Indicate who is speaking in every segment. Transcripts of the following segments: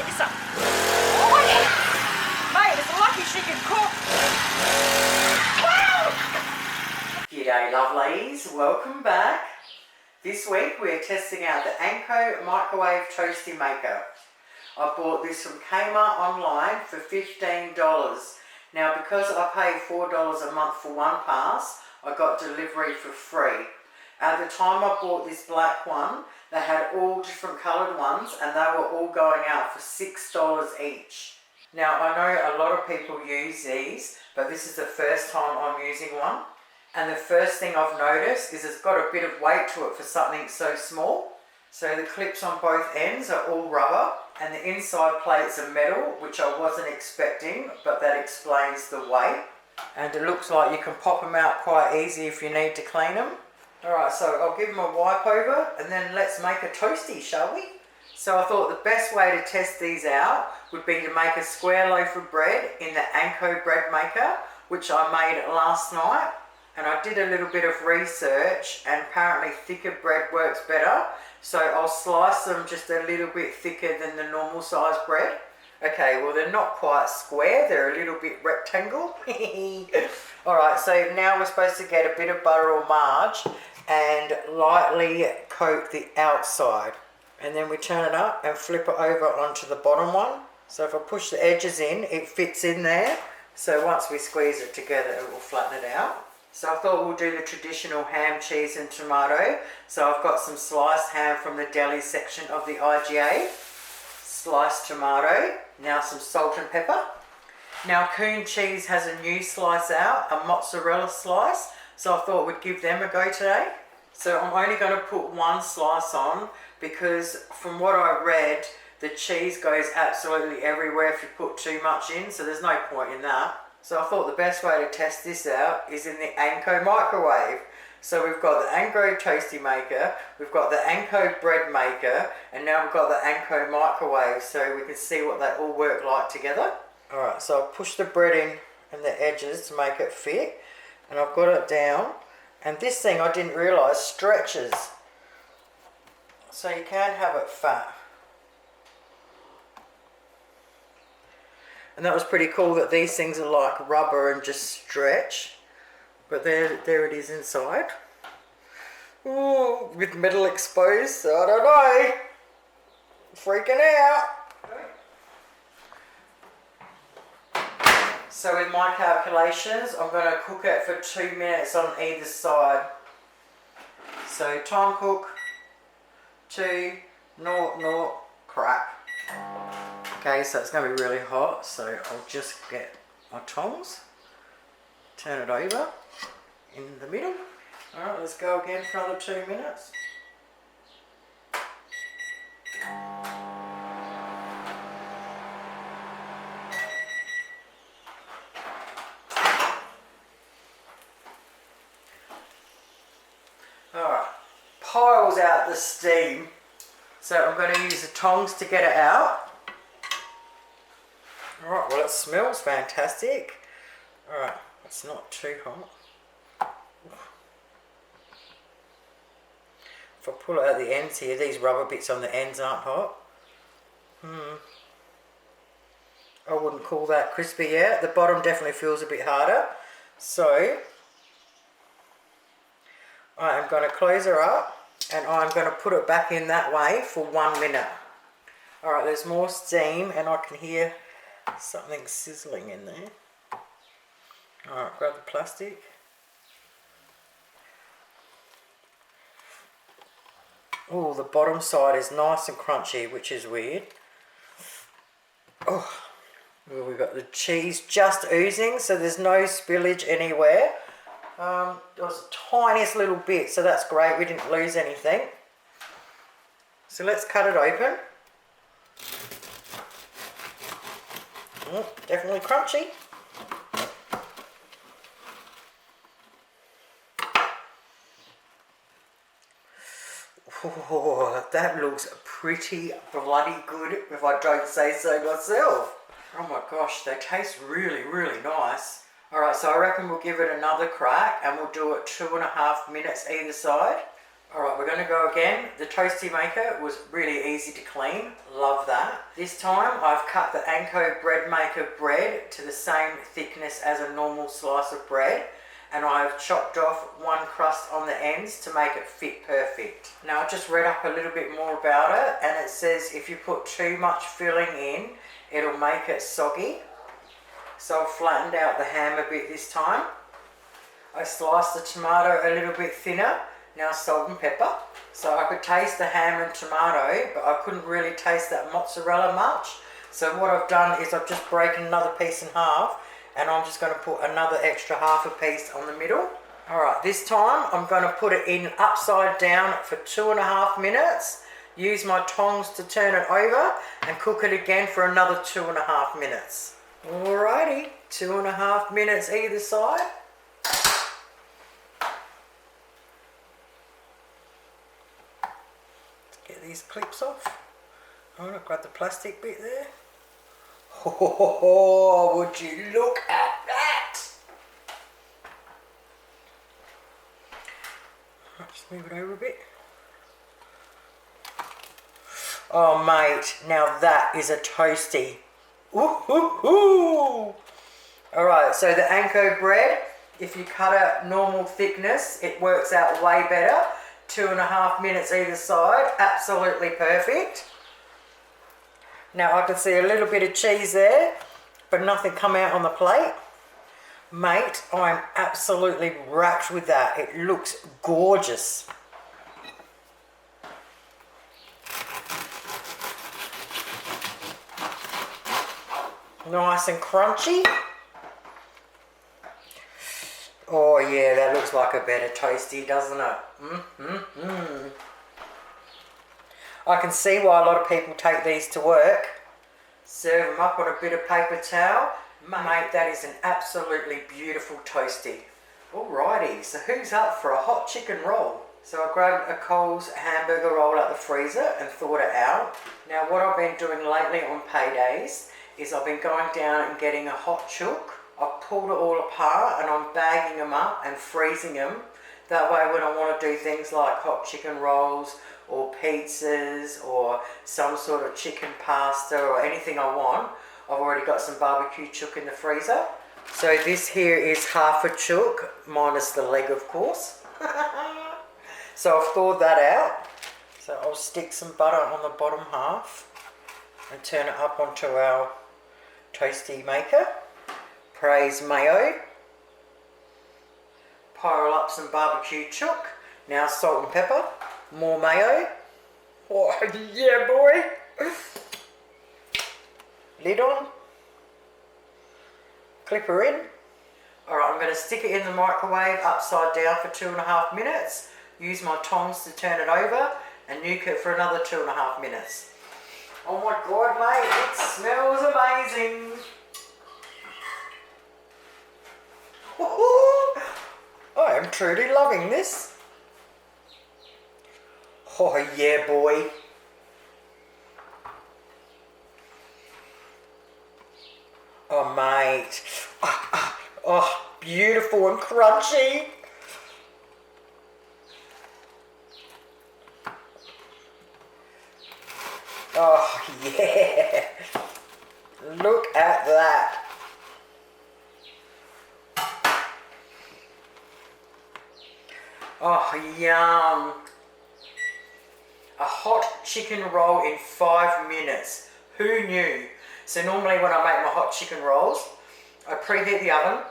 Speaker 1: get you some. Oh yeah. Mate, it's lucky she can cook. Wow! G'day lovelies, welcome back. This week we're testing out the Anko microwave toasty maker. I bought this from Kmart online for $15. Now because I pay $4 a month for one pass, I got delivery for free. At the time I bought this black one, they had all different coloured ones and they were all going out for $6 each. Now I know a lot of people use these, but this is the first time I'm using one. And the first thing I've noticed is it's got a bit of weight to it for something so small. So the clips on both ends are all rubber and the inside plates are metal, which I wasn't expecting, but that explains the weight. And it looks like you can pop them out quite easy if you need to clean them. Alright, so I'll give them a wipe over and then let's make a toasty, shall we? So I thought the best way to test these out would be to make a square loaf of bread in the Anko bread maker, which I made last night. And I did a little bit of research and apparently thicker bread works better. So I'll slice them just a little bit thicker than the normal size bread. Okay, well they're not quite square, they're a little bit rectangle. Alright, so now we're supposed to get a bit of butter or marge and lightly coat the outside. And then we turn it up and flip it over onto the bottom one. So if I push the edges in, it fits in there. So once we squeeze it together, it will flatten it out. So I thought we'll do the traditional ham, cheese and tomato. So I've got some sliced ham from the deli section of the IGA. Sliced tomato. Now some salt and pepper. Now Coon cheese has a new slice out, a mozzarella slice. So I thought we'd give them a go today. So I'm only going to put one slice on because from what I read, the cheese goes absolutely everywhere if you put too much in. So there's no point in that. So I thought the best way to test this out is in the Anko microwave. So we've got the Anko toasty maker, we've got the Anko bread maker, and now we've got the Anko microwave so we can see what they all work like together. Alright, so I'll push the bread in and the edges to make it fit, and I've got it down. And this thing I didn't realise stretches, so you can have it fat. And that was pretty cool that these things are like rubber and just stretch. But there it is inside. Ooh, with metal exposed, so I don't know. Freaking out. So with my calculations, I'm going to cook it for 2 minutes on either side. So time cook, 2, 0, crack. Okay, so it's going to be really hot, so I'll just get my tongs, turn it over in the middle. Alright, let's go again for another 2 minutes. Alright, piles out the steam. So I'm going to use the tongs to get it out. Alright, well it smells fantastic. Alright, it's not too hot. If I pull it out the ends here, these rubber bits on the ends aren't hot. I wouldn't call that crispy yet. The bottom definitely feels a bit harder. So, I am going to close her up and I'm going to put it back in that way for 1 minute. Alright, there's more steam and I can hear something sizzling in there. Alright, grab the plastic. Oh, the bottom side is nice and crunchy, which is weird. Oh, well, we've got the cheese just oozing, so there's no spillage anywhere. There was the tiniest little bit, so that's great. We didn't lose anything. So let's cut it open. Definitely crunchy. Oh, that looks pretty bloody good if I don't say so myself. Oh my gosh, they taste really, really nice. Alright, so I reckon we'll give it another crack and we'll do it 2.5 minutes either side. Alright, we're going to go again. The toasty maker was really easy to clean. Love that. This time I've cut the Anko bread maker bread to the same thickness as a normal slice of bread. And I've chopped off one crust on the ends to make it fit perfect. Now I just read up a little bit more about it, and it says if you put too much filling in, it'll make it soggy. So I've flattened out the ham a bit this time. I sliced the tomato a little bit thinner, now salt and pepper. So I could taste the ham and tomato, but I couldn't really taste that mozzarella much. So what I've done is I've just broken another piece in half, and I'm just going to put another extra half a piece on the middle. Alright, this time I'm going to put it in upside down for 2.5 minutes. Use my tongs to turn it over and cook it again for another 2.5 minutes. Alrighty, 2.5 minutes either side. Let's get these clips off. I'm going to grab the plastic bit there. Oh, would you look at that? Just move it over a bit. Oh mate, now that is a toasty. Woohoo! Alright, so the Anko bread, if you cut it normal thickness, it works out way better. 2.5 minutes either side, absolutely perfect. Now I can see a little bit of cheese there, but nothing come out on the plate. Mate, I'm absolutely wrapped with that. It looks gorgeous. Nice and crunchy. Oh yeah, that looks like a better toasty, doesn't it? I can see why a lot of people take these to work. Serve them up on a bit of paper towel. Mate, that is an absolutely beautiful toasty. Alrighty, so who's up for a hot chicken roll? So I grabbed a Coles hamburger roll out the freezer and thawed it out. Now what I've been doing lately on paydays is I've been going down and getting a hot chook. I've pulled it all apart and I'm bagging them up and freezing them. That way when I want to do things like hot chicken rolls or pizzas or some sort of chicken pasta or anything I want, I've already got some barbecue chook in the freezer. So this here is half a chook, minus the leg of course. So I've thawed that out. So I'll stick some butter on the bottom half and turn it up onto our toasty maker. Praise mayo. Pile up some barbecue chook. Now salt and pepper. More mayo. Oh yeah boy. Lid on. Clipper in. Alright, I'm going to stick it in the microwave upside down for 2.5 minutes. Use my tongs to turn it over and nuke it for another 2.5 minutes. Oh my god mate, it smells amazing. I am truly loving this. Oh yeah boy. Oh mate. Oh, beautiful and crunchy. Oh yeah. Look at that. Oh yum. A hot chicken roll in 5 minutes. Who knew? So normally when I make my hot chicken rolls, I preheat the oven,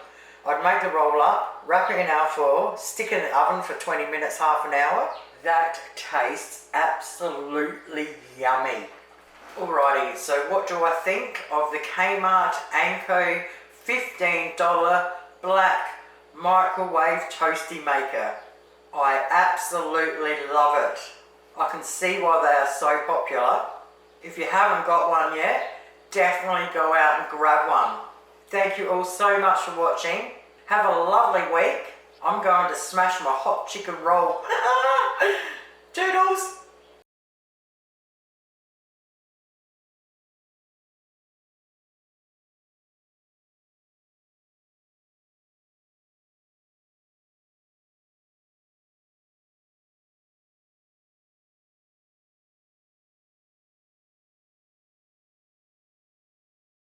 Speaker 1: I'd make the roll up, wrap it in alfoil, stick it in the oven for 20 minutes, half an hour. That tastes absolutely yummy. Alrighty, so what do I think of the Kmart Anko $15 black microwave toasty maker? I absolutely love it. I can see why they are so popular. If you haven't got one yet, definitely go out and grab one. Thank you all so much for watching. Have a lovely week. I'm going to smash my hot chicken roll. Toodles!